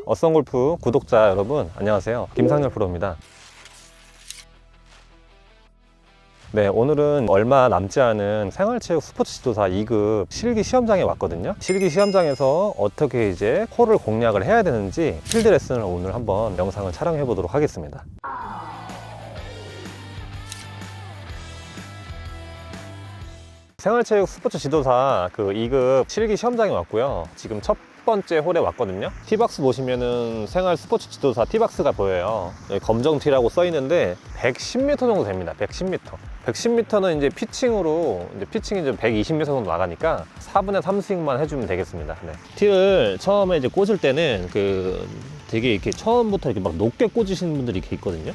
어썸골프 구독자 여러분 안녕하세요. 김상열 프로입니다. 네, 오늘은 얼마 남지 않은 생활체육 스포츠 지도사 2급 실기 시험장에 왔거든요. 실기 시험장에서 어떻게 이제 홀을 공략을 해야 되는지 필드 레슨을 오늘 한번 영상을 촬영해 보도록 하겠습니다. 생활체육 스포츠 지도사 그 2급 실기 시험장에 왔고요. 지금 첫 번째 홀에 왔거든요. 티박스 보시면은 생활 스포츠 지도사 티박스가 보여요. 여기 검정 티라고 써 있는데 110m 정도 됩니다. 110m. 110m는 이제 피칭으로 이제 피칭이 좀 120m 정도 나가니까 4분의 3 스윙만 해주면 되겠습니다. 네. 티를 처음에 이제 꽂을 때는 그 되게 이렇게 처음부터 이렇게 막 높게 꽂으시는 분들이 이렇게 있거든요.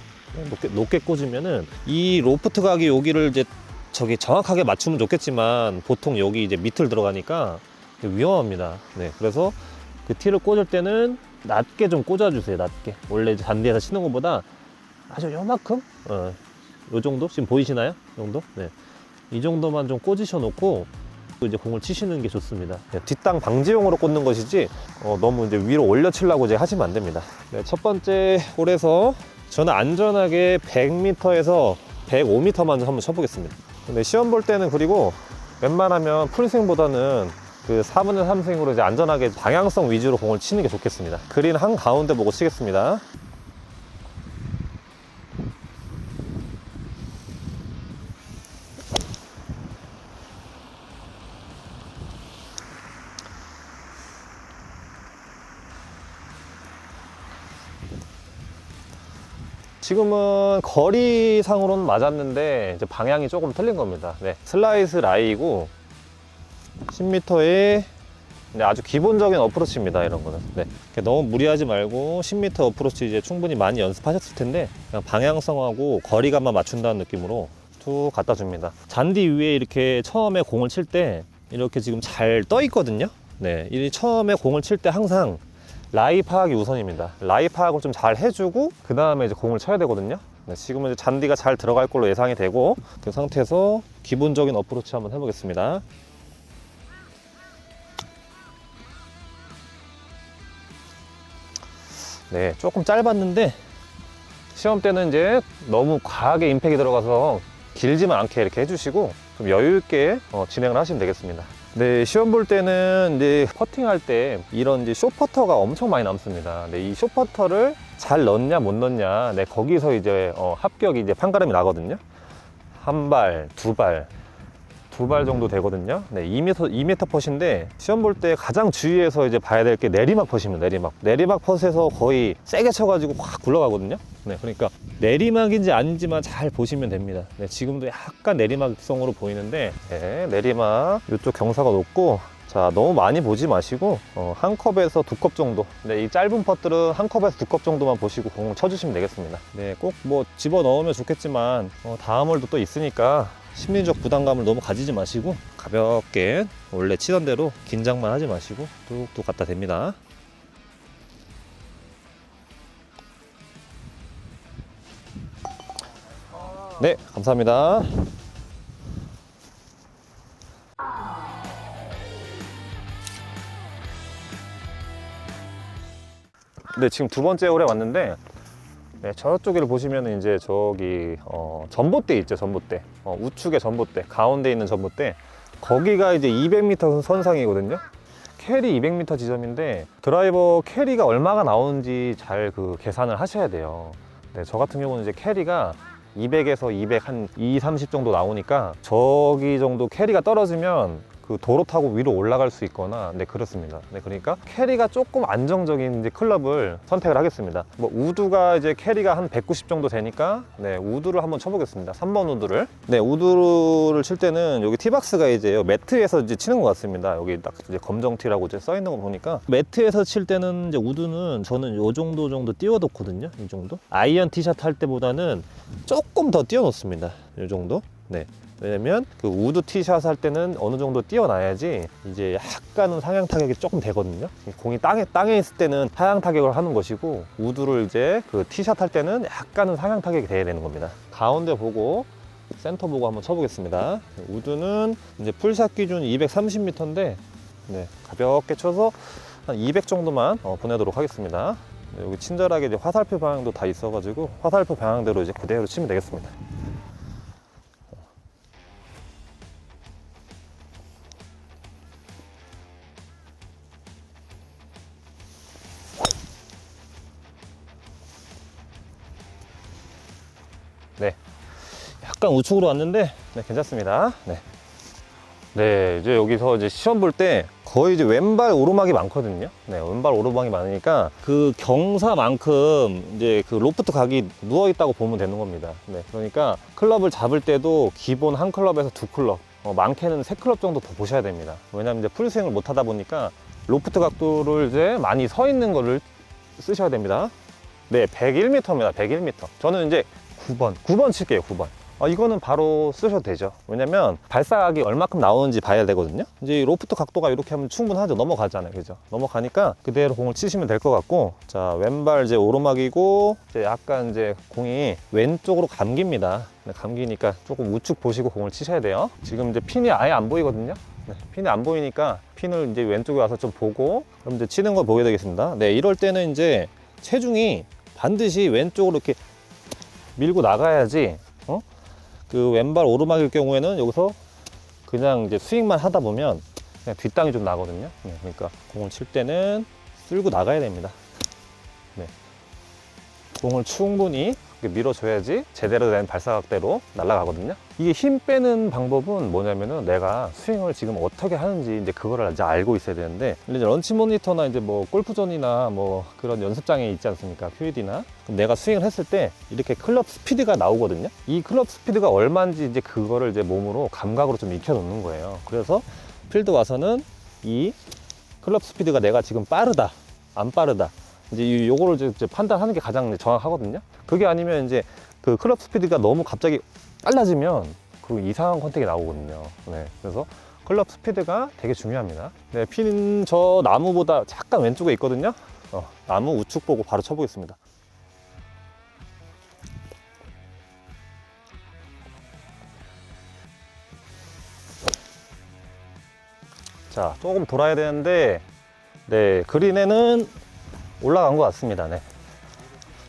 높게 꽂으면은 이 로프트 각이 여기를 이제 저기 정확하게 맞추면 좋겠지만 보통 여기 이제 밑을 들어가니까 위험합니다. 네, 그래서 그 티를 꽂을 때는 낮게 좀 꽂아주세요. 낮게. 원래 잔디에서 치는 것보다 아주 요만큼, 요 정도 지금 보이시나요? 이 정도? 네, 이 정도만 좀 꽂으셔 놓고 이제 공을 치시는 게 좋습니다. 네, 뒷땅 방지용으로 꽂는 것이지 너무 이제 위로 올려 치려고 이제 하시면 안 됩니다. 네, 첫 번째 홀에서 저는 안전하게 100m에서 105m만 한번 쳐보겠습니다. 근데 시험 볼 때는 그리고 웬만하면 풀스윙보다는 그 4분의 3 스윙으로 이제 안전하게 방향성 위주로 공을 치는 게 좋겠습니다. 그린 한 가운데 보고 치겠습니다. 지금은 거리상으로는 맞았는데 이제 방향이 조금 틀린 겁니다. 네, 슬라이스 라이고 10m에 아주 기본적인 어프로치입니다. 이런 거는 네, 너무 무리하지 말고 10m 어프로치 이제 충분히 많이 연습하셨을 텐데 그냥 방향성하고 거리감만 맞춘다는 느낌으로 툭 갖다 줍니다. 잔디 위에 이렇게 처음에 공을 칠 때 이렇게 지금 잘 떠 있거든요. 네, 이 처음에 공을 칠 때 항상 라이 파악이 우선입니다. 라이 파악을 좀 잘 해주고 그 다음에 이제 공을 쳐야 되거든요. 네, 지금은 이제 잔디가 잘 들어갈 걸로 예상이 되고 그 상태에서 기본적인 어프로치 한번 해보겠습니다. 네, 조금 짧았는데 시험 때는 이제 너무 과하게 임팩이 들어가서 길지만 않게 이렇게 해주시고 좀 여유 있게 진행을 하시면 되겠습니다. 네, 시험 볼 때는 이제 퍼팅할 때 이런 이제 숏퍼터가 엄청 많이 남습니다. 네, 이 숏퍼터를 잘 넣냐 못 넣냐, 네, 거기서 이제 합격이 이제 판가름이 나거든요. 한 발, 두 발 정도 되거든요. 네, 2m 펫인데 시험 볼 때 가장 주의해서 이제 봐야 될 게 내리막 펫입니다. 내리막 펫에서 거의 세게 쳐가지고 확 굴러가거든요. 네, 그러니까 내리막인지 아닌지만 잘 보시면 됩니다. 네, 지금도 약간 내리막성으로 보이는데 네, 내리막 이쪽 경사가 높고 자, 너무 많이 보지 마시고 한 컵에서 두 컵 정도. 네, 이 짧은 펫들은 한 컵에서 두 컵 정도만 보시고 공을 쳐주시면 되겠습니다. 네, 꼭 뭐 집어 넣으면 좋겠지만 다음 홀도 또 있으니까 심리적 부담감을 너무 가지지 마시고 가볍게 원래 치던 대로 긴장만 하지 마시고 뚝뚝 갖다 댑니다. 네, 감사합니다. 네, 지금 두 번째 홀에 왔는데 네, 저쪽을 보시면 이제 저기 전봇대 있죠. 전봇대 우측에 전봇대, 가운데 있는 전봇대, 거기가 이제 200m 선상이거든요. 캐리 200m 지점인데 드라이버 캐리가 얼마가 나오는지 잘 그 계산을 하셔야 돼요. 네, 저 같은 경우는 이제 캐리가 200에서 200 한 2, 30 정도 나오니까 저기 정도 캐리가 떨어지면 그 도로 타고 위로 올라갈 수 있거나 네, 그렇습니다. 네, 그러니까 캐리가 조금 안정적인 이제 클럽을 선택을 하겠습니다. 뭐 우드가 이제 캐리가 한 190 정도 되니까 네, 우드를 한번 쳐보겠습니다. 3번 우드를. 네, 우드를 칠 때는 여기 티박스가 이제 매트에서 이제 치는 것 같습니다. 여기 딱 이제 검정 티라고 이제 써 있는 거 보니까 매트에서 칠 때는 이제 우드는 저는 요 정도 띄워놓거든요. 이 정도. 아이언 티샷 할 때보다는 조금 더 띄워놓습니다. 요 정도. 네. 왜냐면 그 우드 티샷 할 때는 어느 정도 띄워놔야지 이제 약간은 상향 타격이 조금 되거든요. 공이 땅에 있을 때는 하향 타격을 하는 것이고 우드를 이제 그 티샷 할 때는 약간은 상향 타격이 돼야 되는 겁니다. 가운데 보고 센터 보고 한번 쳐보겠습니다. 우드는 이제 풀샷 기준 230m인데 네, 가볍게 쳐서 한 200 정도만 보내도록 하겠습니다. 네, 여기 친절하게 이제 화살표 방향도 다 있어가지고 화살표 방향대로 이제 그대로 치면 되겠습니다. 네, 약간 우측으로 왔는데 네, 괜찮습니다. 네. 네, 이제 여기서 이제 시험 볼 때 거의 이제 왼발 오르막이 많거든요. 네, 왼발 오르막이 많으니까 그 경사만큼 이제 그 로프트 각이 누워 있다고 보면 되는 겁니다. 네, 그러니까 클럽을 잡을 때도 기본 한 클럽에서 두 클럽, 많게는 세 클럽 정도 더 보셔야 됩니다. 왜냐면 이제 풀스윙을 못 하다 보니까 로프트 각도를 이제 많이 서 있는 거를 쓰셔야 됩니다. 네, 101m입니다. 101m. 저는 이제 9번 칠게요. 9번. 이거는 바로 쓰셔도 되죠. 왜냐면 발사각이 얼마큼 나오는지 봐야 되거든요. 이제 로프트 각도가 이렇게 하면 충분하죠. 넘어가잖아요. 그죠? 넘어가니까 그대로 공을 치시면 될 것 같고, 자, 왼발 이제 오르막이고, 이제 약간 이제 공이 왼쪽으로 감깁니다. 네, 감기니까 조금 우측 보시고 공을 치셔야 돼요. 지금 이제 핀이 아예 안 보이거든요. 네, 핀이 안 보이니까 핀을 이제 왼쪽에 와서 좀 보고, 그럼 이제 치는 걸 보게 되겠습니다. 네, 이럴 때는 이제 체중이 반드시 왼쪽으로 이렇게 밀고 나가야지, 그 왼발 오르막일 경우에는 여기서 그냥 이제 스윙만 하다 보면 그냥 뒷땅이 좀 나거든요. 네, 그러니까 공을 칠 때는 쓸고 나가야 됩니다. 네. 공을 충분히 밀어줘야지 제대로 된 발사각대로 날아가거든요. 이게 힘 빼는 방법은 뭐냐면은 내가 스윙을 지금 어떻게 하는지 이제 그거를 이제 알고 있어야 되는데, 이제 런치 모니터나 이제 뭐 골프존이나 뭐 그런 연습장에 있지 않습니까? 퓨이디나. 그럼 내가 스윙을 했을 때 이렇게 클럽 스피드가 나오거든요. 이 클럽 스피드가 얼마인지 이제 그거를 이제 몸으로 감각으로 좀 익혀 놓는 거예요. 그래서 필드 와서는 이 클럽 스피드가 내가 지금 빠르다, 안 빠르다, 이제 요거를 이제 판단하는 게 가장 정확하거든요. 그게 아니면 이제 그 클럽 스피드가 너무 갑자기 빨라지면 그 이상한 컨택이 나오거든요. 네, 그래서 클럽 스피드가 되게 중요합니다. 네, 핀 저 나무보다 약간 왼쪽에 있거든요. 나무 우측 보고 바로 쳐보겠습니다. 자, 조금 돌아야 되는데, 네, 그린에는 올라간 것 같습니다. 네.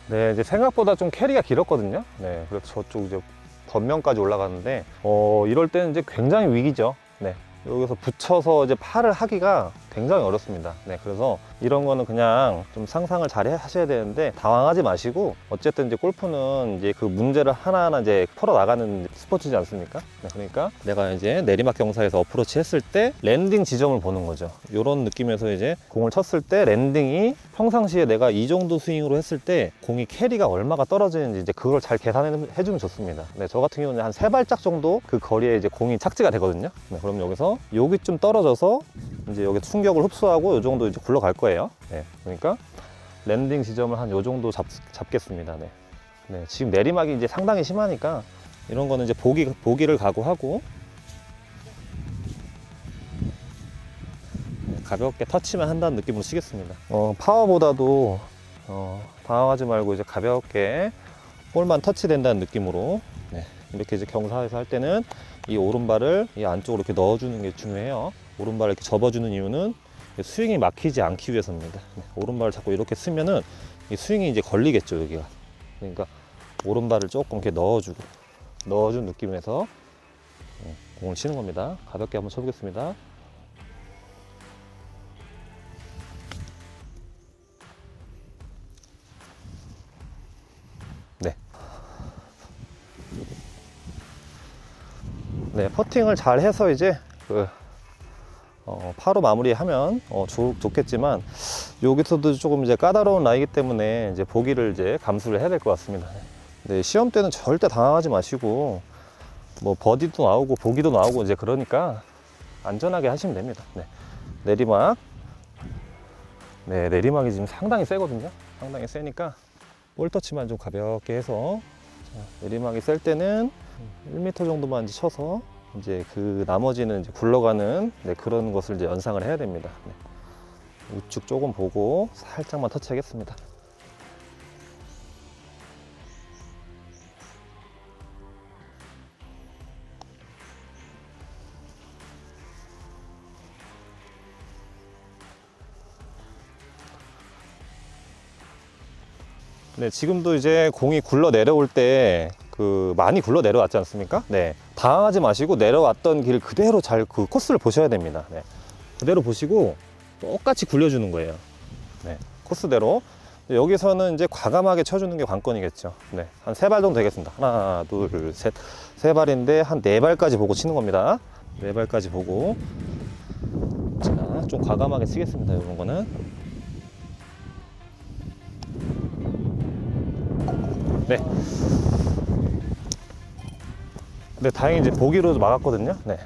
네, 이제 생각보다 좀 캐리가 길었거든요. 네, 그래서 저쪽 이제 덧면까지 올라갔는데, 이럴 때는 이제 굉장히 위기죠. 네. 여기서 붙여서 이제 팔을 하기가 굉장히 어렵습니다. 네, 그래서 이런 거는 그냥 좀 상상을 잘 하셔야 되는데 당황하지 마시고, 어쨌든 이제 골프는 이제 그 문제를 하나하나 이제 풀어 나가는 스포츠지 않습니까? 네, 그러니까 내가 이제 내리막 경사에서 어프로치 했을 때 랜딩 지점을 보는 거죠. 이런 느낌에서 이제 공을 쳤을 때 랜딩이 평상시에 내가 이 정도 스윙으로 했을 때 공이 캐리가 얼마가 떨어지는지 이제 그걸 잘 계산해 주면 좋습니다. 네, 저 같은 경우는 한 3발짝 정도 그 거리에 이제 공이 착지가 되거든요. 네, 그럼 여기서 여기 좀 떨어져서 이제 여기 충격을 흡수하고 이 정도 이제 굴러갈 거예요. 네, 그러니까 랜딩 지점을 한 이 정도 잡겠습니다. 네. 네, 지금 내리막이 이제 상당히 심하니까 이런 거는 이제 보기를 각오하고, 네, 가볍게 터치만 한다는 느낌으로 치겠습니다. 파워보다도 당황하지 말고 이제 가볍게 볼만 터치된다는 느낌으로, 네, 이렇게 이제 경사에서 할 때는 이 오른발을 이 안쪽으로 이렇게 넣어주는 게 중요해요. 오른발을 이렇게 접어주는 이유는 스윙이 막히지 않기 위해서입니다. 네, 오른발을 자꾸 이렇게 쓰면은 이 스윙이 이제 걸리겠죠, 여기가. 그러니까 오른발을 조금 이렇게 넣어준 느낌에서 공을 치는 겁니다. 가볍게 한번 쳐보겠습니다. 네. 네, 퍼팅을 잘 해서 이제 파로 마무리하면 좋겠지만, 여기서도 조금 이제 까다로운 라이기 때문에 이제 보기를 이제 감수를 해야 될 것 같습니다. 네, 시험 때는 절대 당황하지 마시고 뭐 버디도 나오고 보기도 나오고 이제 그러니까 안전하게 하시면 됩니다. 네, 내리막. 네, 내리막이 지금 상당히 세거든요. 상당히 세니까 볼 터치만 좀 가볍게 해서, 자, 내리막이 셀 때는 1m 정도만 이제 쳐서 이제 그 나머지는 이제 굴러가는, 네, 그런 것을 이제 연상을 해야 됩니다. 네. 우측 조금 보고 살짝만 터치하겠습니다. 네, 지금도 이제 공이 굴러 내려올 때 많이 굴러 내려왔지 않습니까? 네, 당황하지 마시고 내려왔던 길 그대로 잘 그 코스를 보셔야 됩니다. 네, 그대로 보시고 똑같이 굴려주는 거예요. 네, 코스대로. 여기서는 이제 과감하게 쳐주는 게 관건이겠죠. 네, 한 3발 정도 되겠습니다. 하나, 둘, 셋. 3발인데 한 4발까지 보고 치는 겁니다. 4발까지 보고. 자, 좀 과감하게 치겠습니다. 이런 거는. 네. 네, 다행히 이제 보기로 막았거든요. 네.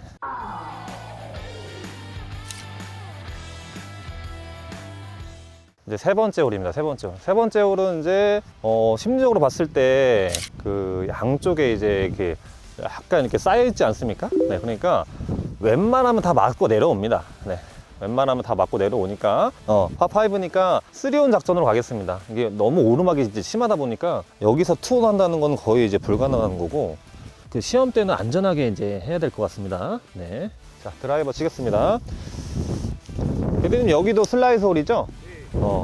이제 3번째 홀입니다. 3번째 홀. 3번째 홀은 이제 심리적으로 봤을 때 양쪽에 이제 이렇게 약간 이렇게 쌓여 있지 않습니까? 네, 그러니까 웬만하면 다 맞고 내려옵니다. 네. 웬만하면 다 맞고 내려오니까 파5니까 3온 작전으로 가겠습니다. 이게 너무 오르막이 이제 심하다 보니까 여기서 투온 한다는 건 거의 이제 불가능한 거고, 그 시험 때는 안전하게 이제 해야 될 것 같습니다. 네. 자, 드라이버 치겠습니다. 대표님 여기도 슬라이스 홀이죠?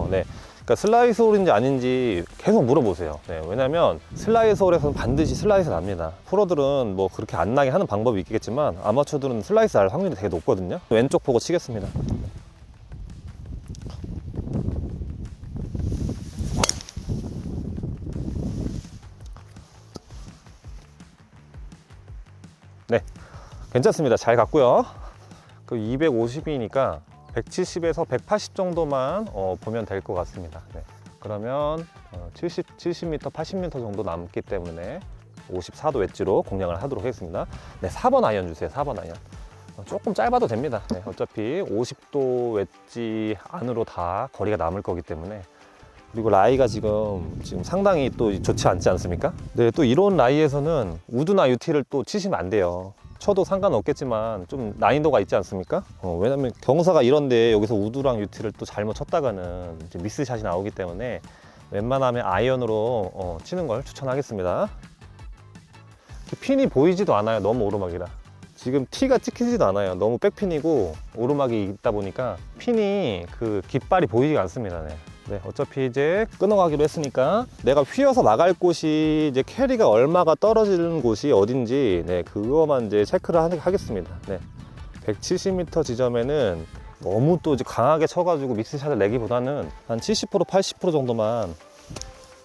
네. 그러니까 슬라이스 홀인지 아닌지 계속 물어보세요. 네, 왜냐면 슬라이스 홀에서는 반드시 슬라이스 납니다. 프로들은 뭐 그렇게 안 나게 하는 방법이 있겠지만 아마추어들은 슬라이스 날 확률이 되게 높거든요. 왼쪽 보고 치겠습니다. 네, 괜찮습니다. 잘 갔고요. 그 250이니까 170에서 180 정도만 보면 될 것 같습니다. 네. 그러면 70m, 80m 정도 남기 때문에 54도 웨지로 공략을 하도록 하겠습니다. 네, 4번 아이언 주세요. 4번 아이언. 조금 짧아도 됩니다. 네, 어차피 50도 웨지 안으로 다 거리가 남을 거기 때문에. 그리고 라이가 지금 상당히 또 좋지 않지 않습니까? 네, 또 이런 라이에서는 우드나 유티를 또 치시면 안 돼요. 쳐도 상관없겠지만 좀 난이도가 있지 않습니까? 왜냐면 경사가 이런데 여기서 우드랑 유티를 또 잘못 쳤다가는 이제 미스샷이 나오기 때문에 웬만하면 아이언으로 치는 걸 추천하겠습니다. 핀이 보이지도 않아요. 너무 오르막이라. 지금 티가 찍히지도 않아요. 너무 백핀이고 오르막이 있다 보니까 핀이 그 깃발이 보이지가 않습니다. 네. 네, 어차피 이제 끊어가기로 했으니까 내가 휘어서 나갈 곳이 이제 캐리가 얼마가 떨어지는 곳이 어딘지, 네, 그거만 이제 체크를 하겠습니다. 네, 170m 지점에는 너무 또 이제 강하게 쳐가지고 믹스샷을 내기보다는 한 70%, 80% 정도만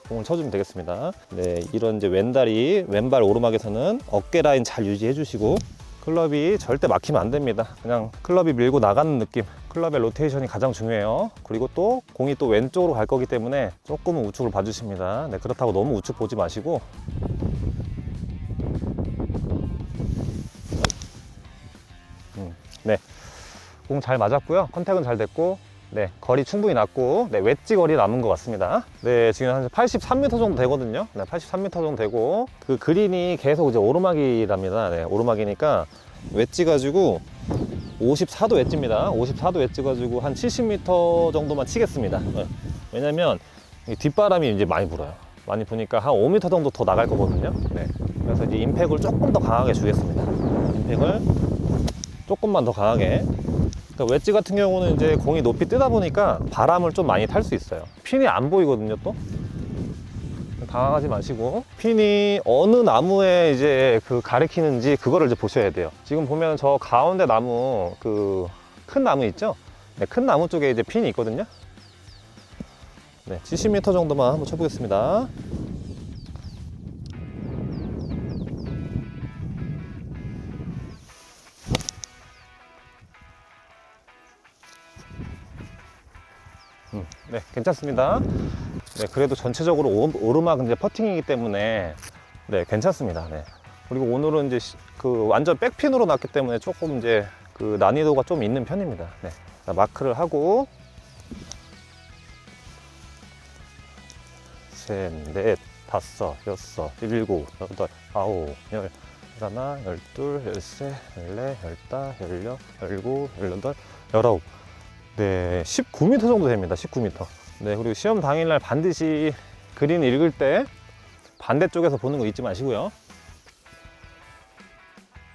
공을 쳐주면 되겠습니다. 네, 이런 이제 왼발 오르막에서는 어깨 라인 잘 유지해 주시고, 클럽이 절대 막히면 안 됩니다. 그냥 클럽이 밀고 나가는 느낌. 클럽의 로테이션이 가장 중요해요. 그리고 또 공이 또 왼쪽으로 갈 거기 때문에 조금은 우측을 봐주십니다. 네, 그렇다고 너무 우측 보지 마시고. 네, 공 잘 맞았고요. 컨택은 잘 됐고, 네, 거리 충분히 났고, 네, 웨지 거리 남은 것 같습니다. 네, 지금 한 83m 정도 되거든요. 네, 83m 정도 되고, 그 그린이 계속 이제 오르막이랍니다. 네, 오르막이니까 웨지 가지고 54도 웨지입니다. 54도 웨지 가지고 한 70m 정도만 치겠습니다. 네, 왜냐면 뒷바람이 이제 많이 불어요. 많이 부니까 한 5m 정도 더 나갈 거거든요. 네, 그래서 이제 임팩을 조금 더 강하게 주겠습니다. 임팩을 조금만 더 강하게. 웨지 같은 경우는 이제 공이 높이 뜨다 보니까 바람을 좀 많이 탈 수 있어요. 핀이 안 보이거든요, 또. 당황하지 마시고, 핀이 어느 나무에 이제 가리키는지 그거를 이제 보셔야 돼요. 지금 보면 저 가운데 나무, 큰 나무 있죠? 네, 큰 나무 쪽에 이제 핀이 있거든요. 네, 70m 정도만 한번 쳐보겠습니다. 네, 괜찮습니다. 네, 그래도 전체적으로 오르막 이제 퍼팅이기 때문에 네, 괜찮습니다. 네. 그리고 오늘은 이제 완전 백핀으로 났기 때문에 조금 이제 난이도가 좀 있는 편입니다. 네. 자, 마크를 하고 셋, 넷, 다섯, 여섯, 일곱, 여덟, 아홉, 열, 하나, 열둘, 열셋, 열넷, 열다, 열여, 열일곱, 열여덟, 열아홉. 네, 19m 정도 됩니다. 19m. 네, 그리고 시험 당일날 반드시 그린 읽을 때 반대쪽에서 보는 거 잊지 마시고요.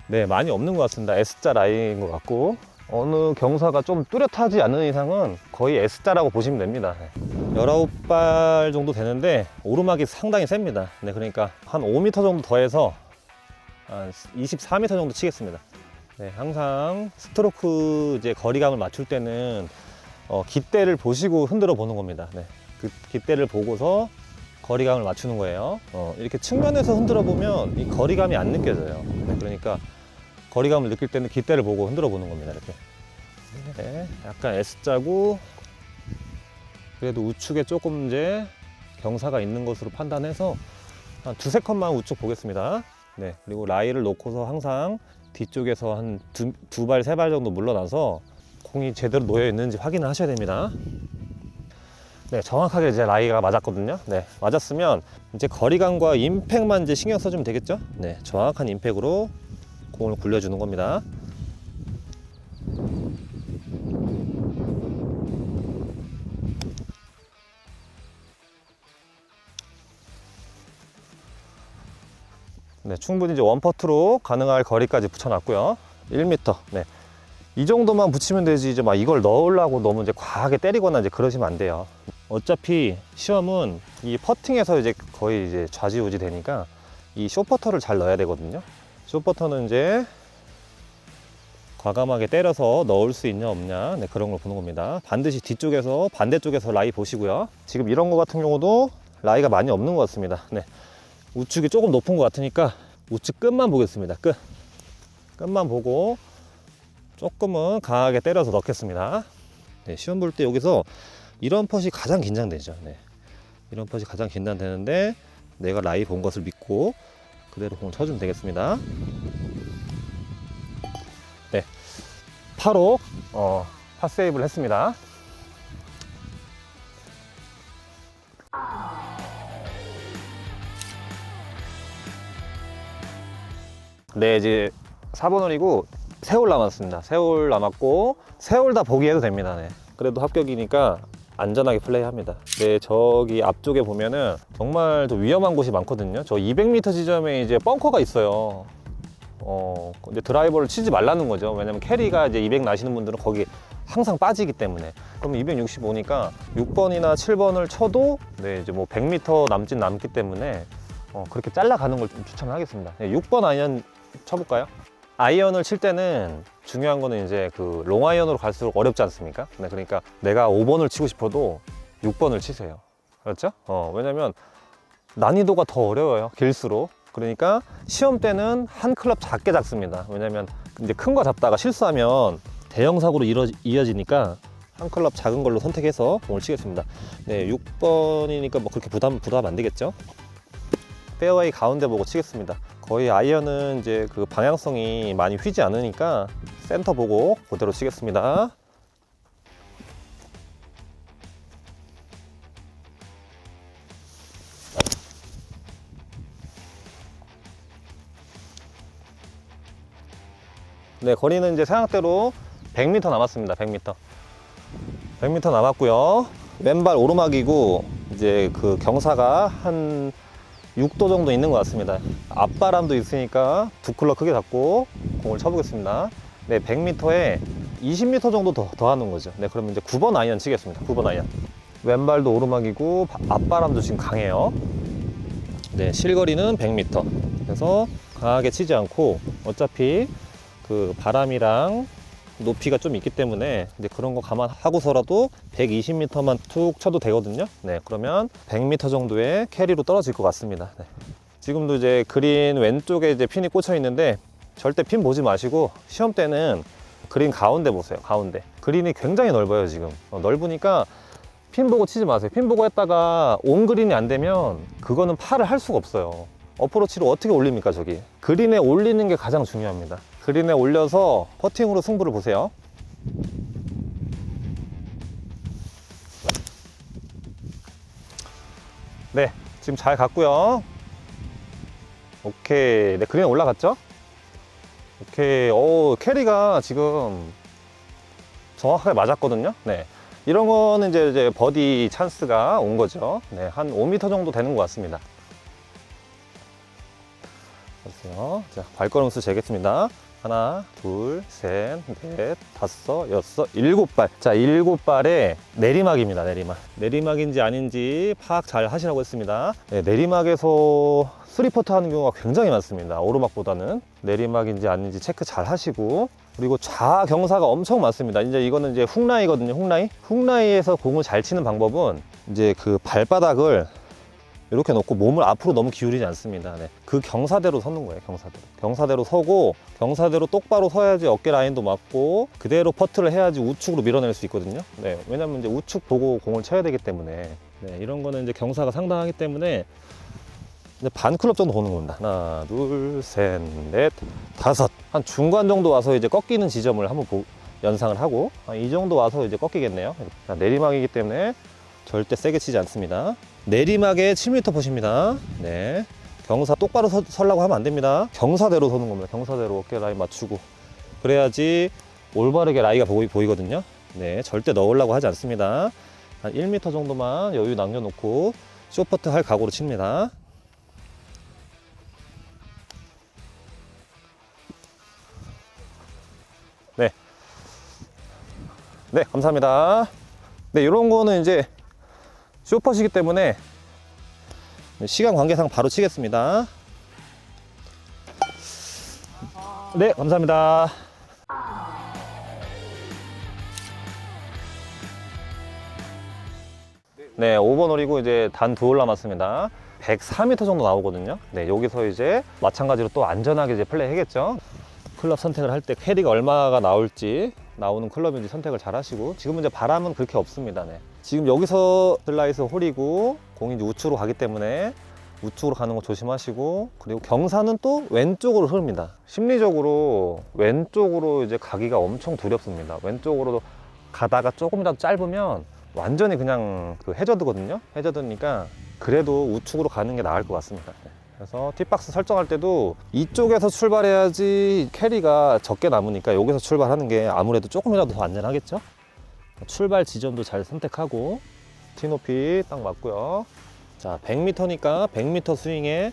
네, 많이 없는 것 같습니다. S자 라인인 것 같고, 어느 경사가 좀 뚜렷하지 않은 이상은 거의 S자라고 보시면 됩니다. 네. 19발 정도 되는데 오르막이 상당히 셉니다. 네, 그러니까 한 5m 정도 더해서 한 24m 정도 치겠습니다. 네, 항상 스트로크 이제 거리감을 맞출 때는 깃대를 보시고 흔들어 보는 겁니다. 네, 그 깃대를 보고서 거리감을 맞추는 거예요. 이렇게 측면에서 흔들어 보면 이 거리감이 안 느껴져요. 네, 그러니까 거리감을 느낄 때는 깃대를 보고 흔들어 보는 겁니다. 이렇게. 네, 약간 S자고 그래도 우측에 조금 이제 경사가 있는 것으로 판단해서 한 두세 컷만 우측 보겠습니다. 네, 그리고 라이를 놓고서 항상 뒤쪽에서 한 두 발, 세 발 정도 물러나서 공이 제대로 놓여 있는지 확인을 하셔야 됩니다. 네, 정확하게 이제 라이가 맞았거든요. 네, 맞았으면 이제 거리감과 임팩만 이제 신경 써주면 되겠죠. 네, 정확한 임팩으로 공을 굴려주는 겁니다. 네, 충분히 이제 원퍼트로 가능할 거리까지 붙여놨고요. 1m. 네. 이 정도만 붙이면 되지, 이제 막 이걸 넣으려고 너무 이제 과하게 때리거나 이제 그러시면 안 돼요. 어차피 시험은 이 퍼팅에서 이제 거의 이제 좌지우지 되니까 이 숏퍼터를 잘 넣어야 되거든요. 숏퍼터는 이제 과감하게 때려서 넣을 수 있냐 없냐, 네, 그런 걸 보는 겁니다. 반드시 뒤쪽에서 반대쪽에서 라이 보시고요. 지금 이런 거 같은 경우도 라이가 많이 없는 것 같습니다. 네. 우측이 조금 높은 것 같으니까 우측 끝만 보겠습니다. 끝만 보고 조금은 강하게 때려서 넣겠습니다. 네, 시험 볼 때 여기서 이런 펫이 가장 긴장되죠. 네, 이런 펫이 가장 긴장되는데 내가 라이 본 것을 믿고 그대로 공을 쳐주면 되겠습니다. 네, 8호 팟세이브를 했습니다. 네, 이제 4번 홀이고 세 홀 남았습니다. 세 홀 남았고 세 홀 다 보기해도 됩니다. 네. 그래도 합격이니까 안전하게 플레이합니다. 네, 저기 앞쪽에 보면은 정말 좀 위험한 곳이 많거든요. 저 200m 지점에 이제 벙커가 있어요. 근데 드라이버를 치지 말라는 거죠. 왜냐면 캐리가 이제 200 나시는 분들은 거기 항상 빠지기 때문에. 그럼 265니까 6번이나 7번을 쳐도 네, 이제 뭐 100m 남진 남기 때문에 그렇게 잘라가는 걸 좀 추천하겠습니다. 네, 6번 아이언 쳐볼까요? 아이언을 칠 때는 중요한 거는 이제 그 롱아이언으로 갈수록 어렵지 않습니까? 네, 그러니까 내가 5번을 치고 싶어도 6번을 치세요. 그렇죠? 왜냐면 난이도가 더 어려워요. 길수록. 그러니까 시험 때는 한 클럽 작게 잡습니다. 왜냐면 이제 큰 거 잡다가 실수하면 대형 사고로 이어지니까 한 클럽 작은 걸로 선택해서 공을 치겠습니다. 네, 6번이니까 뭐 그렇게 부담 안 되겠죠? 페어웨이 가운데 보고 치겠습니다. 거의 아이언은 이제 그 방향성이 많이 휘지 않으니까 센터 보고 그대로 치겠습니다. 네, 거리는 이제 생각대로 100m 남았습니다. 100m. 100m 남았고요. 왼발 오르막이고 이제 그 경사가 한 6도 정도 있는 것 같습니다. 앞바람도 있으니까 두 클럽 크게 잡고 공을 쳐보겠습니다. 네, 100m에 20m 정도 더 하는 거죠. 네, 그러면 이제 9번 아이언 치겠습니다. 9번 아이언. 왼발도 오르막이고 앞바람도 지금 강해요. 네, 실거리는 100m. 그래서 강하게 치지 않고 어차피 그 바람이랑 높이가 좀 있기 때문에 이제 그런 거 감안하고서라도 120m만 툭 쳐도 되거든요. 네, 그러면 100m 정도의 캐리로 떨어질 것 같습니다. 네. 지금도 이제 그린 왼쪽에 이제 핀이 꽂혀 있는데 절대 핀 보지 마시고 시험 때는 그린 가운데 보세요. 가운데. 그린이 굉장히 넓어요, 지금. 넓으니까 핀 보고 치지 마세요. 핀 보고 했다가 온 그린이 안 되면 그거는 파를 할 수가 없어요. 어프로치를 어떻게 올립니까, 저기. 그린에 올리는 게 가장 중요합니다. 그린에 올려서 퍼팅으로 승부를 보세요. 네, 지금 잘 갔고요. 오케이. 네, 그린에 올라갔죠? 오케이. 캐리가 지금 정확하게 맞았거든요. 네. 이런 거는 이제 버디 찬스가 온 거죠. 네, 한 5m 정도 되는 것 같습니다. 보세요. 자, 발걸음 수 재겠습니다. 하나, 둘, 셋, 넷, 다섯, 여섯, 일곱 발. 자, 일곱 발에 내리막입니다. 내리막. 내리막인지 아닌지 파악 잘 하시라고 했습니다. 네, 내리막에서 쓰리퍼트 하는 경우가 굉장히 많습니다. 오르막보다는. 내리막인지 아닌지 체크 잘 하시고, 그리고 좌경사가 엄청 많습니다. 이제 이거는 이제 훅라이거든요. 훅라이. 훅라이에서 공을 잘 치는 방법은 이제 그 발바닥을 이렇게 놓고 몸을 앞으로 너무 기울이지 않습니다. 네. 그 경사대로 서는 거예요. 경사대로. 경사대로 서고, 경사대로 똑바로 서야지 어깨 라인도 맞고, 그대로 퍼트를 해야지 우측으로 밀어낼 수 있거든요. 네. 왜냐면 이제 우측 보고 공을 쳐야 되기 때문에. 네. 이런 거는 이제 경사가 상당하기 때문에 이제 반 클럽 정도 보는 겁니다. 하나, 둘, 셋, 넷, 다섯. 한 중간 정도 와서 이제 꺾이는 지점을 한번 연상을 하고, 이 정도 와서 이제 꺾이겠네요. 자, 내리막이기 때문에 절대 세게 치지 않습니다. 내리막에 7m 컷입니다. 네. 경사 똑바로 서려고 하면 안 됩니다. 경사대로 서는 겁니다. 경사대로 어깨 라인 맞추고. 그래야지 올바르게 라이가 보이거든요. 네. 절대 넣으려고 하지 않습니다. 한 1m 정도만 여유 남겨놓고 쇼퍼트 할 각오로 칩니다. 네. 네, 감사합니다. 네, 이런 거는 이제 쇼퍼시기 때문에 시간 관계상 바로 치겠습니다. 네, 감사합니다. 네, 5번 홀이고 이제 단 2홀 남았습니다. 104m 정도 나오거든요. 네, 여기서 이제 마찬가지로 또 안전하게 이제 플레이 하겠죠. 클럽 선택을 할 때 캐리가 얼마가 나올지, 나오는 클럽인지 선택을 잘 하시고, 지금은 이제 바람은 그렇게 없습니다. 네. 지금 여기서 슬라이스 홀이고 공이 이제 우측으로 가기 때문에 우측으로 가는 거 조심하시고, 그리고 경사는 또 왼쪽으로 흐릅니다. 심리적으로 왼쪽으로 이제 가기가 엄청 두렵습니다. 왼쪽으로 가다가 조금이라도 짧으면 완전히 그냥 그 해저드거든요. 해저드니까 그래도 우측으로 가는 게 나을 것 같습니다. 그래서 팁박스 설정할 때도 이쪽에서 출발해야지 캐리가 적게 남으니까 여기서 출발하는 게 아무래도 조금이라도 더 안전하겠죠. 출발 지점도 잘 선택하고, 티 높이 딱 맞고요. 자, 100m니까 100m 스윙에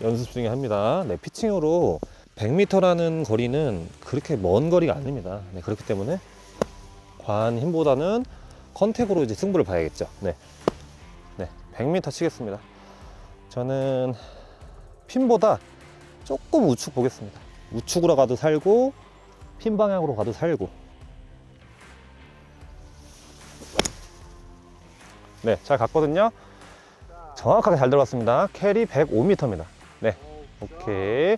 연습 스윙 합니다. 네, 피칭으로 100m라는 거리는 그렇게 먼 거리가 아닙니다. 네, 그렇기 때문에 과한 힘보다는 컨택으로 이제 승부를 봐야겠죠. 네, 100m 치겠습니다. 저는 핀보다 조금 우측 보겠습니다. 우측으로 가도 살고 핀 방향으로 가도 살고. 네, 잘 갔거든요. 정확하게 잘 들어갔습니다. 캐리 105m입니다. 네, 오케이.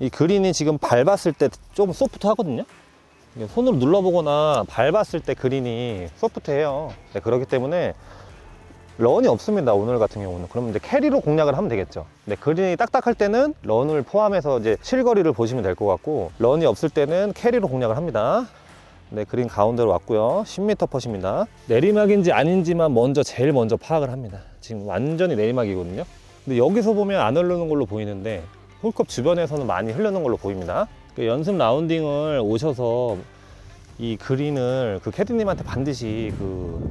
이 그린이 지금 밟았을 때 좀 소프트 하거든요. 손으로 눌러보거나 밟았을 때 그린이 소프트해요. 네, 그렇기 때문에 런이 없습니다. 오늘 같은 경우는. 그러면 이제 캐리로 공략을 하면 되겠죠. 네, 그린이 딱딱할 때는 런을 포함해서 이제 실거리를 보시면 될 것 같고, 런이 없을 때는 캐리로 공략을 합니다. 네, 그린 가운데로 왔고요. 10m 펫입니다. 내리막인지 아닌지만 제일 먼저 파악을 합니다. 지금 완전히 내리막이거든요. 근데 여기서 보면 안 흐르는 걸로 보이는데 홀컵 주변에서는 많이 흐르는 걸로 보입니다. 연습 라운딩을 오셔서 이 그린을 그 캐디님한테 반드시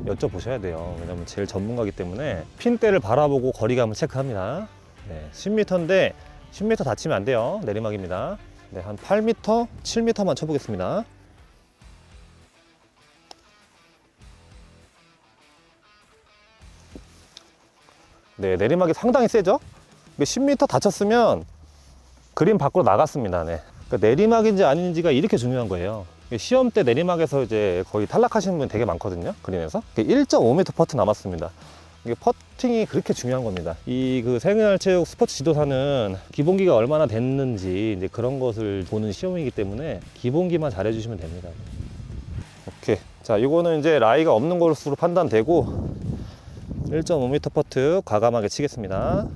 여쭤보셔야 돼요. 왜냐면 제일 전문가이기 때문에 핀대를 바라보고 거리감을 체크합니다. 네, 10m인데 10m 다치면 안 돼요. 내리막입니다. 네, 한 8m, 7m만 쳐보겠습니다. 네, 내리막이 상당히 세죠? 10m 다쳤으면 그린 밖으로 나갔습니다. 네. 그러니까 내리막인지 아닌지가 이렇게 중요한 거예요. 시험 때 내리막에서 이제 거의 탈락하시는 분 되게 많거든요. 그린에서 1.5m 퍼트 남았습니다. 이게 퍼팅이 그렇게 중요한 겁니다. 이 생활체육 스포츠 지도사는 기본기가 얼마나 됐는지 이제 그런 것을 보는 시험이기 때문에 기본기만 잘해주시면 됩니다. 오케이. 자, 이거는 이제 라이가 없는 것으로 판단되고 1.5m 퍼트 과감하게 치겠습니다.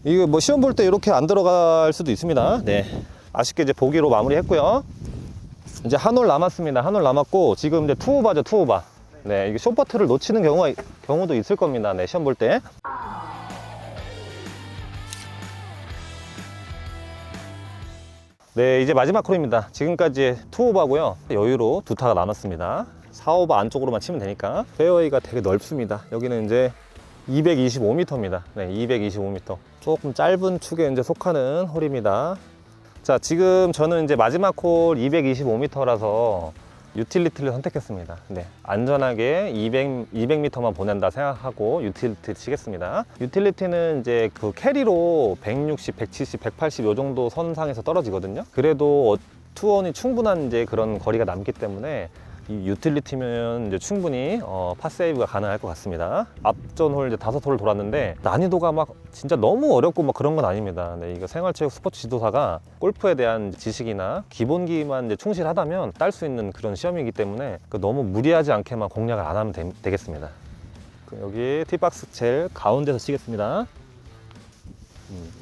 이거 뭐 시험 볼 때 이렇게 안 들어갈 수도 있습니다. 네, 아쉽게 이제 보기로 마무리했고요. 이제 한 홀 남았습니다. 한 홀 남았고 지금 이제 투오바죠, 투오바. 네, 이게 쇼퍼트를 놓치는 경우도 있을 겁니다. 네, 시험 볼 때. 네, 이제 마지막 홀입니다. 지금까지 투오바고요. 여유로 두 타가 남았습니다. 4오바 안쪽으로만 치면 되니까. 페어웨이가 되게 넓습니다. 여기는 이제 225m입니다. 네, 225m. 조금 짧은 축에 이제 속하는 홀입니다. 자, 지금 저는 이제 마지막 홀 225m라서 유틸리티를 선택했습니다. 네, 안전하게 200m만 보낸다 생각하고 유틸리티 치겠습니다. 유틸리티는 이제 그 캐리로 160, 170, 180 요 정도 선상에서 떨어지거든요. 그래도 투혼이 충분한 이제 그런 거리가 남기 때문에 이 유틸리티면 이제 충분히 팟세이브가 가능할 것 같습니다. 앞전 홀 이제 5홀을 돌았는데 난이도가 막 진짜 너무 어렵고 막 그런 건 아닙니다. 네, 이거 생활체육 스포츠 지도사가 골프에 대한 지식이나 기본기만 이제 충실하다면 딸 수 있는 그런 시험이기 때문에 너무 무리하지 않게만 공략을 안 하면 되겠습니다. 여기 티박스 제일 가운데서 치겠습니다.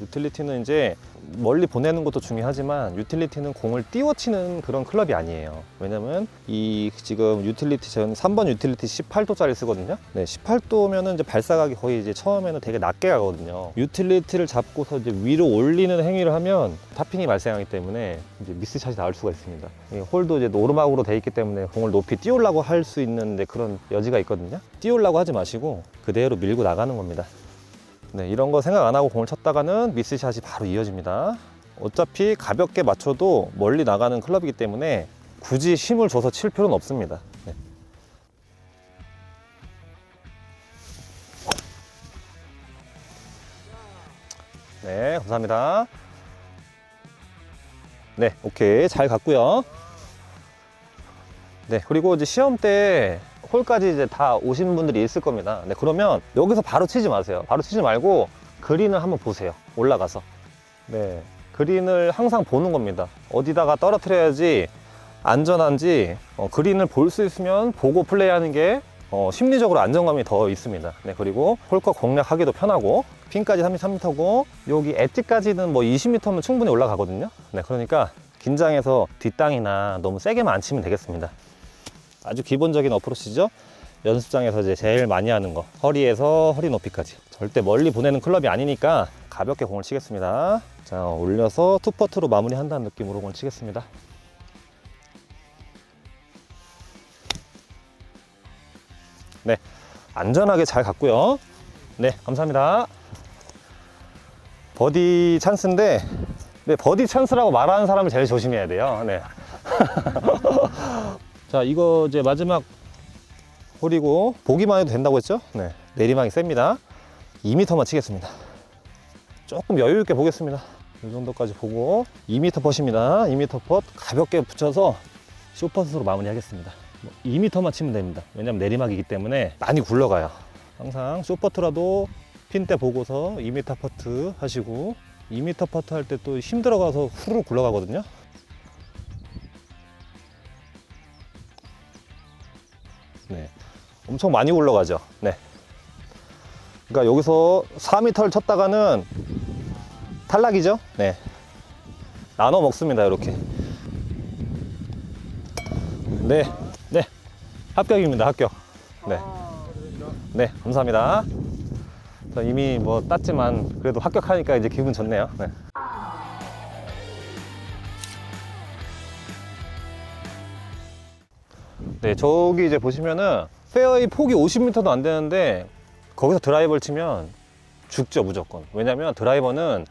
유틸리티는 이제 멀리 보내는 것도 중요하지만 유틸리티는 공을 띄워치는 그런 클럽이 아니에요. 왜냐면 이 지금 유틸리티 저는 3번 유틸리티 18도짜리 쓰거든요. 네, 18도면은 이제 발사각이 거의 이제 처음에는 되게 낮게 가거든요. 유틸리티를 잡고서 이제 위로 올리는 행위를 하면 탑핑이 발생하기 때문에 이제 미스샷이 나올 수가 있습니다. 홀도 이제 노르막으로 돼 있기 때문에 공을 높이 띄우려고 할 수 있는데 그런 여지가 있거든요. 띄우려고 하지 마시고 그대로 밀고 나가는 겁니다. 네, 이런 거 생각 안 하고 공을 쳤다가는 미스샷이 바로 이어집니다. 어차피 가볍게 맞춰도 멀리 나가는 클럽이기 때문에 굳이 힘을 줘서 칠 필요는 없습니다. 네. 네, 감사합니다. 네, 오케이. 잘 갔고요. 네, 그리고 이제 시험 때 홀까지 이제 다 오시는 분들이 있을 겁니다. 네, 그러면 여기서 바로 치지 마세요. 바로 치지 말고 그린을 한번 보세요. 올라가서. 네, 그린을 항상 보는 겁니다. 어디다가 떨어뜨려야지 안전한지 그린을 볼 수 있으면 보고 플레이하는 게 심리적으로 안정감이 더 있습니다. 네, 그리고 홀컷 공략하기도 편하고 핀까지 33m고 여기 엣지까지는 뭐 20m면 충분히 올라가거든요. 네, 그러니까 긴장해서 뒷땅이나 너무 세게만 안 치면 되겠습니다. 아주 기본적인 어프로치죠. 연습장에서 이제 제일 많이 하는 거, 허리에서 허리 높이까지. 절대 멀리 보내는 클럽이 아니니까 가볍게 공을 치겠습니다. 자, 올려서 투퍼트로 마무리한다는 느낌으로 공을 치겠습니다. 네, 안전하게 잘 갔고요. 네, 감사합니다. 버디 찬스인데, 네, 버디 찬스라고 말하는 사람을 제일 조심해야 돼요. 네. 자, 이거 이제 마지막 홀이고 보기만 해도 된다고 했죠? 네, 내리막이 셉니다. 2m만 치겠습니다. 조금 여유 있게 보겠습니다. 이 정도까지 보고 2m 펫입니다. 2m 펫 가볍게 붙여서 쇼퍼트로 마무리하겠습니다. 2m만 치면 됩니다. 왜냐면 내리막이기 때문에 많이 굴러가요. 항상 쇼퍼트라도 핀대 보고서 2m 퍼트 하시고 2m 퍼트 할 때 또 힘들어가서 후루룩 굴러가거든요. 네, 엄청 많이 굴러가죠. 네. 그러니까 여기서 4m를 쳤다가는 탈락이죠. 네. 나눠 먹습니다. 이렇게. 네, 네, 합격입니다. 합격. 네, 네, 감사합니다. 저 이미 뭐 땄지만 그래도 합격하니까 이제 기분 좋네요. 네. 네, 저기 이제 보시면은 페어웨이 폭이 50m도 안 되는데 거기서 드라이버를 치면 죽죠, 무조건. 왜냐면 드라이버는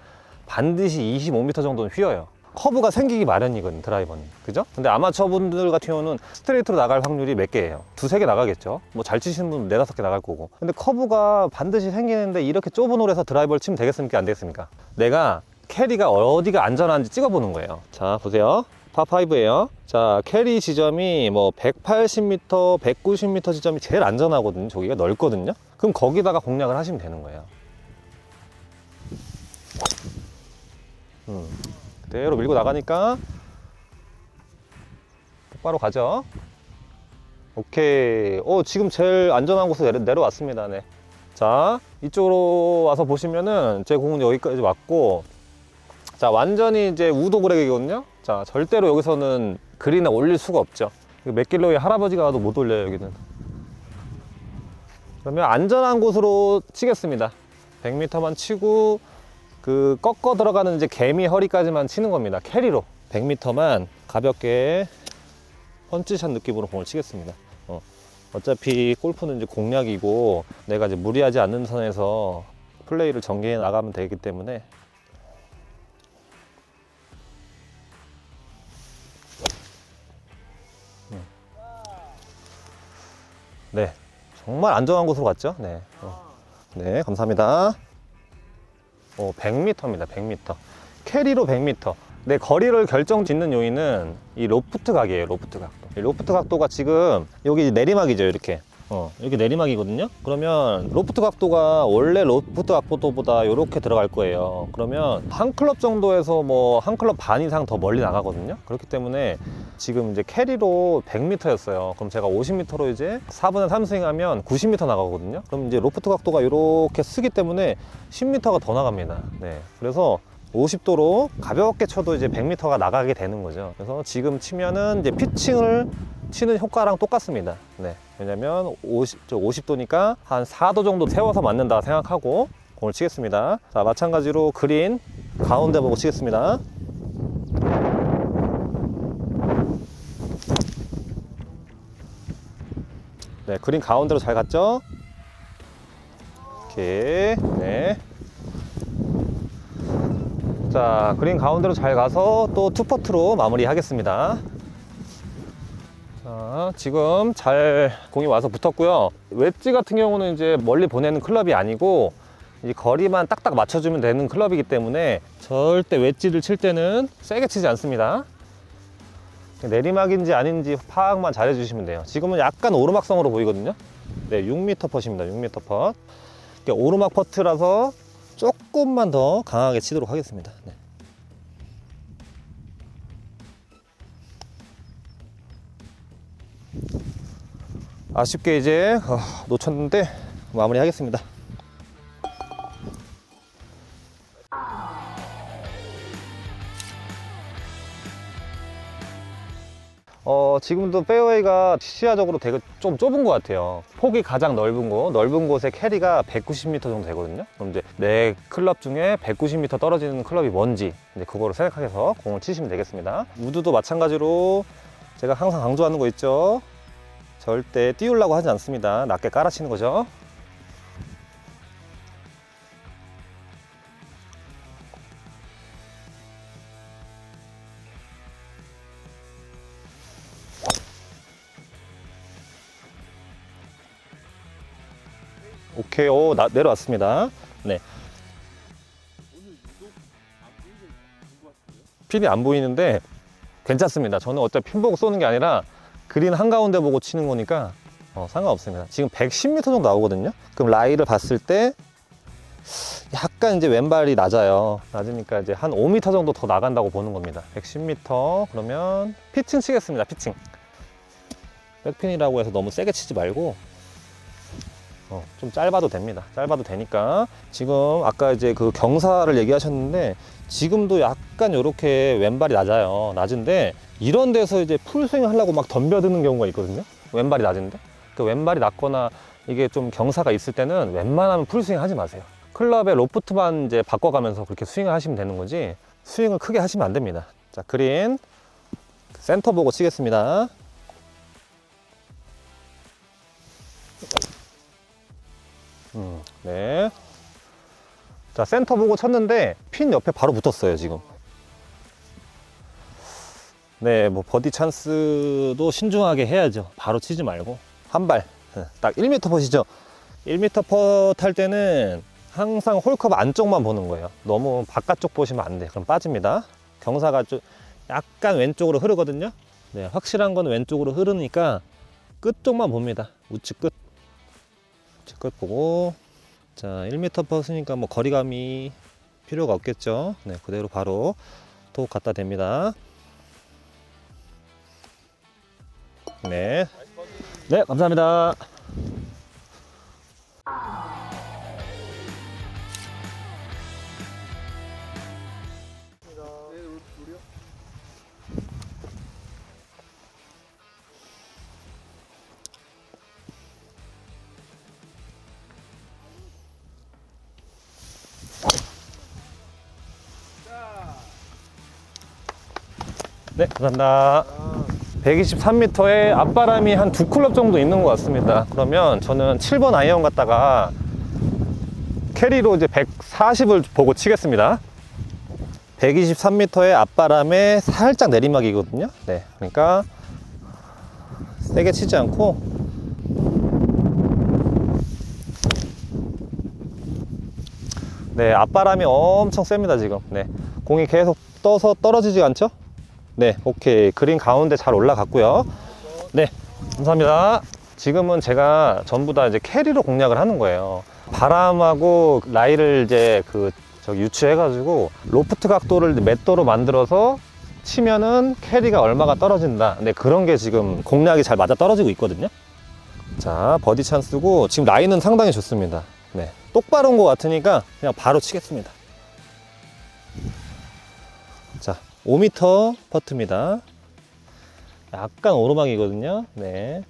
반드시 25m 정도는 휘어요. 커브가 생기기 마련이거든, 드라이버는. 그죠? 근데 아마추어 분들 같은 경우는 스트레이트로 나갈 확률이 몇 개예요? 2-3개 나가겠죠? 뭐 잘 치시는 분은 4-5개 나갈 거고. 근데 커브가 반드시 생기는데 이렇게 좁은 홀에서 드라이버를 치면 되겠습니까? 안 되겠습니까? 내가 캐리가 어디가 안전한지 찍어보는 거예요. 자, 보세요. 파5예요. 자, 캐리 지점이 뭐 180m, 190m 지점이 제일 안전하거든요. 저기가 넓거든요. 그럼 거기다가 공략을 하시면 되는 거예요. 그대로 밀고 나가니까 똑바로 가죠. 오케이. 지금 제일 안전한 곳으로 내려왔습니다. 네. 자, 이쪽으로 와서 보시면은 제 공은 여기까지 왔고, 자, 완전히 이제 우도 그렉이거든요. 자, 절대로 여기서는 그린에 올릴 수가 없죠. 맥길로의 할아버지가 와도 못 올려요, 여기는. 그러면 안전한 곳으로 치겠습니다. 100m만 치고 그 꺾어 들어가는 이제 개미 허리까지만 치는 겁니다. 캐리로 100m만 가볍게 펀치샷 느낌으로 공을 치겠습니다. 어차피 골프는 이제 공략이고 내가 이제 무리하지 않는 선에서 플레이를 전개해 나가면 되기 때문에. 네, 정말 안전한 곳으로 갔죠. 네, 네, 감사합니다. 100m입니다. 100m. 캐리로 100m. 네, 거리를 결정짓는 요인은 이 로프트 각이에요. 로프트 각도. 이 로프트 각도가 지금 여기 내리막이죠. 이렇게. 이렇게 내리막이거든요. 그러면 로프트 각도가 원래 로프트 각도보다 이렇게 들어갈 거예요. 그러면 한 클럽 정도에서 뭐 한 클럽 반 이상 더 멀리 나가거든요. 그렇기 때문에 지금 이제 캐리로 100m였어요. 그럼 제가 50m로 이제 4분의 3스윙 하면 90m 나가거든요. 그럼 이제 로프트 각도가 이렇게 쓰기 때문에 10m가 더 나갑니다. 네. 그래서 50도로 가볍게 쳐도 이제 100m가 나가게 되는 거죠. 그래서 지금 치면은 이제 피칭을 치는 효과랑 똑같습니다. 네. 왜냐면 50도니까 한 4도 정도 세워서 맞는다 생각하고 공을 치겠습니다. 자, 마찬가지로 그린 가운데 보고 치겠습니다. 네, 그린 가운데로 잘 갔죠? 오케이. 네. 자, 그린 가운데로 잘 가서 또 투퍼트로 마무리 하겠습니다. 자, 지금 잘 공이 와서 붙었고요. 웨지 같은 경우는 이제 멀리 보내는 클럽이 아니고 이 거리만 딱딱 맞춰주면 되는 클럽이기 때문에 절대 웨지를 칠 때는 세게 치지 않습니다. 내리막인지 아닌지 파악만 잘 해주시면 돼요. 지금은 약간 오르막성으로 보이거든요. 네, 6m 펫입니다. 6m 펫. 오르막 퍼트라서 조금만 더 강하게 치도록 하겠습니다. 네. 아쉽게 이제 놓쳤는데 마무리 하겠습니다. 지금도 페어웨이가 시야적으로 되게 좀 좁은 것 같아요. 폭이 가장 넓은 곳에 캐리가 190m 정도 되거든요. 그럼 이제 내 클럽 중에 190m 떨어지는 클럽이 뭔지 이제 그거를 생각해서 공을 치시면 되겠습니다. 우드도 마찬가지로 제가 항상 강조하는 거 있죠. 절대 띄우려고 하지 않습니다. 낮게 깔아치는 거죠. 오케이, 내려왔습니다. 네. 핀이 안 보이는데 괜찮습니다. 저는 어차피 핀 보고 쏘는 게 아니라 그린 한가운데 보고 치는 거니까 상관없습니다. 지금 110m 정도 나오거든요. 그럼 라이를 봤을 때 약간 이제 왼발이 낮아요. 낮으니까 이제 한 5m 정도 더 나간다고 보는 겁니다. 110m 그러면 피칭 치겠습니다. 피칭. 백핀이라고 해서 너무 세게 치지 말고 좀 짧아도 됩니다. 짧아도 되니까. 지금 아까 이제 그 경사를 얘기하셨는데 지금도 약간 이렇게 왼발이 낮아요. 낮은데 이런 데서 이제 풀스윙 하려고 막 덤벼드는 경우가 있거든요. 왼발이 낮은데 그 왼발이 낮거나 이게 좀 경사가 있을 때는 웬만하면 풀스윙 하지 마세요. 클럽의 로프트만 이제 바꿔가면서 그렇게 스윙을 하시면 되는 거지 스윙을 크게 하시면 안 됩니다. 자, 그린 센터 보고 치겠습니다. 네. 자, 센터 보고 쳤는데 핀 옆에 바로 붙었어요, 지금. 네, 뭐 버디 찬스도 신중하게 해야죠. 바로 치지 말고 한 발, 딱 1m 펫이죠. 1m 펫 할 때는 항상 홀컵 안쪽만 보는 거예요. 너무 바깥쪽 보시면 안 돼. 그럼 빠집니다. 경사가 좀 약간 왼쪽으로 흐르거든요. 네, 확실한 건 왼쪽으로 흐르니까 끝쪽만 봅니다. 우측 끝. 우측 끝 보고. 자, 1m 펫이니까 뭐 거리감이 필요가 없겠죠. 네, 그대로 바로 톡 갖다 댑니다. 네. 네, 감사합니다. 네, 감사합니다. 123m에 앞바람이 한 2클럽 정도 있는 것 같습니다. 그러면 저는 7번 아이언 갖다가 캐리로 이제 140을 보고 치겠습니다. 123m의 앞바람에 살짝 내리막이거든요. 네, 그러니까 세게 치지 않고 네, 앞바람이 엄청 셉니다 지금. 네, 공이 계속 떠서 떨어지지 않죠? 네, 오케이. 그린 가운데 잘 올라갔고요. 네, 감사합니다. 지금은 제가 전부 다 이제 캐리로 공략을 하는 거예요. 바람하고 라이를 이제 유추해가지고 로프트 각도를 몇 도로 만들어서 치면은 캐리가 얼마가 떨어진다. 근데 그런 게 지금 공략이 잘 맞아 떨어지고 있거든요. 자, 버디 찬스고 지금 라인은 상당히 좋습니다. 네, 똑바로 온 것 같으니까 그냥 바로 치겠습니다. 자, 5m 퍼트입니다. 약간 오르막이거든요. 네.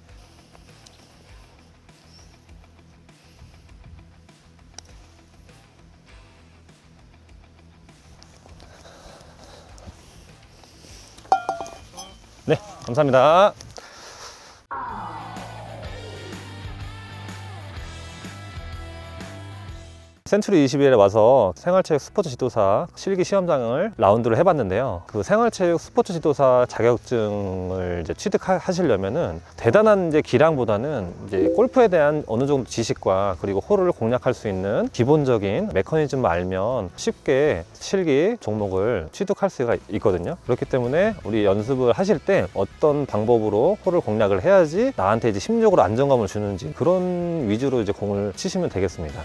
네, 감사합니다. 센츄리 21에 와서 생활체육 스포츠 지도사 실기 시험장을 라운드를 해봤는데요. 그 생활체육 스포츠 지도사 자격증을 이제 취득하시려면은 대단한 이제 기량보다는 이제 골프에 대한 어느 정도 지식과 그리고 홀을 공략할 수 있는 기본적인 메커니즘을 알면 쉽게 실기 종목을 취득할 수가 있거든요. 그렇기 때문에 우리 연습을 하실 때 어떤 방법으로 홀을 공략을 해야지 나한테 이제 심리적으로 안정감을 주는지 그런 위주로 이제 공을 치시면 되겠습니다.